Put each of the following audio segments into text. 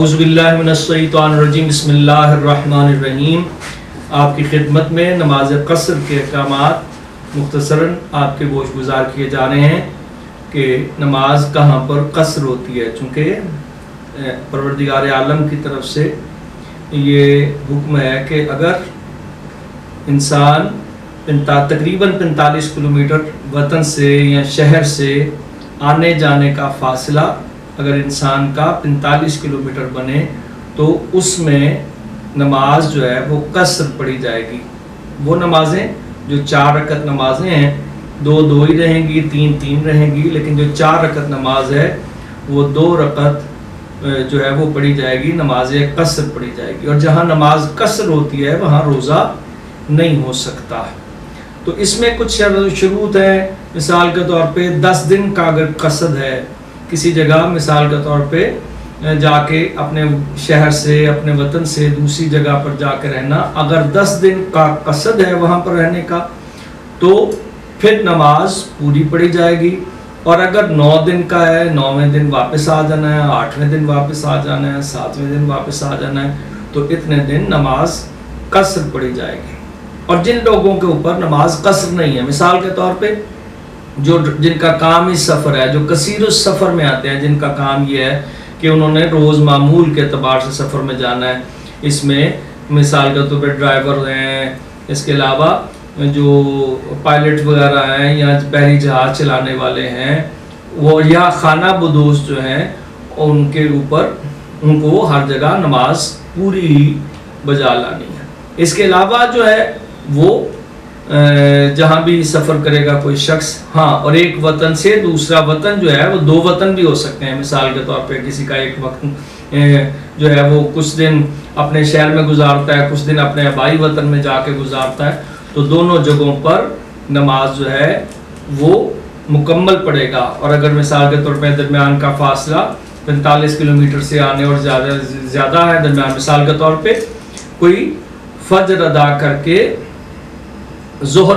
اعوذ باللہ من الشیطان الرجیم بسم اللہ الرحمن الرحیم۔ آپ کی خدمت میں نماز قصر کے احکامات مختصراً آپ کے گوش گزار کیے جا رہے ہیں کہ نماز کہاں پر قصر ہوتی ہے، چونکہ پروردگار عالم کی طرف سے یہ حکم ہے کہ اگر انسان تقریباً 45 کلومیٹر وطن سے یا شہر سے آنے جانے کا فاصلہ اگر انسان کا 45 کلومیٹر بنے تو اس میں نماز جو ہے وہ قصر پڑھی جائے گی۔ وہ نمازیں جو 4 رکعت نمازیں ہیں 2 ہی رہیں گی، 3 رہیں گی، لیکن جو 4 رکعت نماز ہے وہ 2 رکعت جو ہے وہ پڑھی جائے گی، نماز قصر پڑھی جائے گی۔ اور جہاں نماز قصر ہوتی ہے وہاں روزہ نہیں ہو سکتا۔ تو اس میں کچھ شروط ہیں، مثال کے طور پہ 10 دن کا اگر قصد ہے کسی جگہ، مثال کے طور پہ جا کے اپنے شہر سے اپنے وطن سے دوسری جگہ پر جا کے رہنا، اگر 10 دن کا قصد ہے وہاں پر رہنے کا تو پھر نماز پوری پڑھی جائے گی۔ اور اگر 9 دن کا ہے، 9ویں دن واپس آ جانا ہے، 8ویں دن واپس آ جانا ہے، 7ویں دن واپس آ جانا ہے، تو اتنے دن نماز قصر پڑھی جائے گی۔ اور جن لوگوں کے اوپر نماز قصر نہیں ہے، مثال کے طور پہ جن کا کام ہی سفر ہے، جو کثیر السفر میں آتے ہیں، جن کا کام یہ ہے کہ انہوں نے روز معمول کے اعتبار سے سفر میں جانا ہے، اس میں مثال کے طور پہ ڈرائیور ہیں، اس کے علاوہ جو پائلٹ وغیرہ ہیں یا بحری جہاز چلانے والے ہیں، وہ یا خانہ بدوش جو ہیں، ان کے اوپر ان کو ہر جگہ نماز پوری بجا لانی ہے۔ اس کے علاوہ جو ہے وہ جہاں بھی سفر کرے گا کوئی شخص، ہاں، اور ایک وطن سے دوسرا وطن جو ہے وہ 2 وطن بھی ہو سکتے ہیں۔ مثال کے طور پہ کسی کا ایک وقت جو ہے وہ کچھ دن اپنے شہر میں گزارتا ہے، کچھ دن اپنے آبائی وطن میں جا کے گزارتا ہے، تو دونوں جگہوں پر نماز جو ہے وہ مکمل پڑے گا۔ اور اگر مثال کے طور پہ درمیان کا فاصلہ 45 کلومیٹر سے آنے اور زیادہ ہے درمیان، مثال کے طور پہ کوئی فجر ادا کر کے ظہر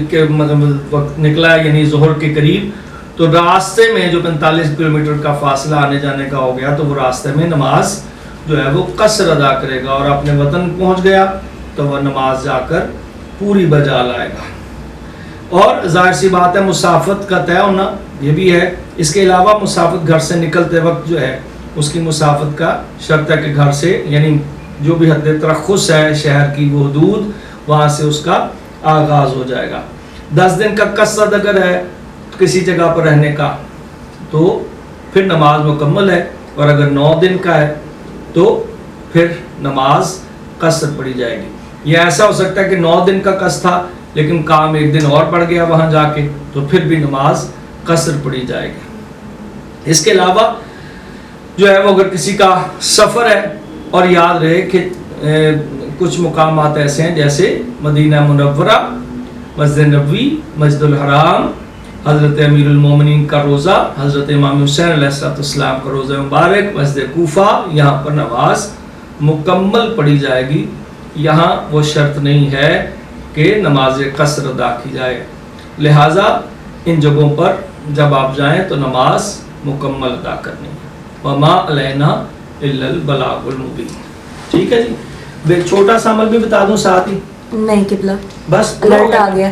کے مطلب وقت نکلا ہے، یعنی ظہر کے قریب، تو راستے میں جو 45 کلومیٹر کا فاصلہ آنے جانے کا ہو گیا تو وہ راستے میں نماز جو ہے وہ قصر ادا کرے گا، اور اپنے وطن پہنچ گیا تو وہ نماز جا کر پوری بجا لائے گا۔ اور ظاہر سی بات ہے مسافت کا طے ہونا یہ بھی ہے۔ اس کے علاوہ مسافت گھر سے نکلتے وقت جو ہے اس کی مسافت کا شرط ہے کہ گھر سے، یعنی جو بھی حد ترخص ہے شہر کی وہ حدود، وہاں سے اس کا آغاز ہو جائے گا۔ 10 دن کا قصد اگر ہے کسی جگہ پر رہنے کا تو پھر نماز مکمل ہے، اور اگر 9 دن کا ہے تو پھر نماز قصر پڑھی جائے گی۔ یہ ایسا ہو سکتا ہے کہ 9 دن کا قصد تھا لیکن کام 1 دن اور پڑ گیا وہاں جا کے، تو پھر بھی نماز قصر پڑھی جائے گی۔ اس کے علاوہ جو ہے وہ اگر کسی کا سفر ہے، اور یاد رہے کہ کچھ مقامات ایسے ہیں جیسے مدینہ منورہ، مسجد نبوی، مسجد الحرام، حضرت امیر المومنین کا روزہ، حضرت امام حسین علیہ السلام کا روزہ مبارک، مسجد کوفہ، یہاں پر نماز مکمل پڑھی جائے گی۔ یہاں وہ شرط نہیں ہے کہ نماز قصر ادا کی جائے، لہٰذا ان جگہوں پر جب آپ جائیں تو نماز مکمل ادا کرنی ہے۔ وما علینا الا البلاغ المبین۔ ٹھیک ہے جی، چھوٹا سا عمل بھی بتا دوں ساتھ ہی؟ نہیں قبلہ، بس الرٹ آ گیا۔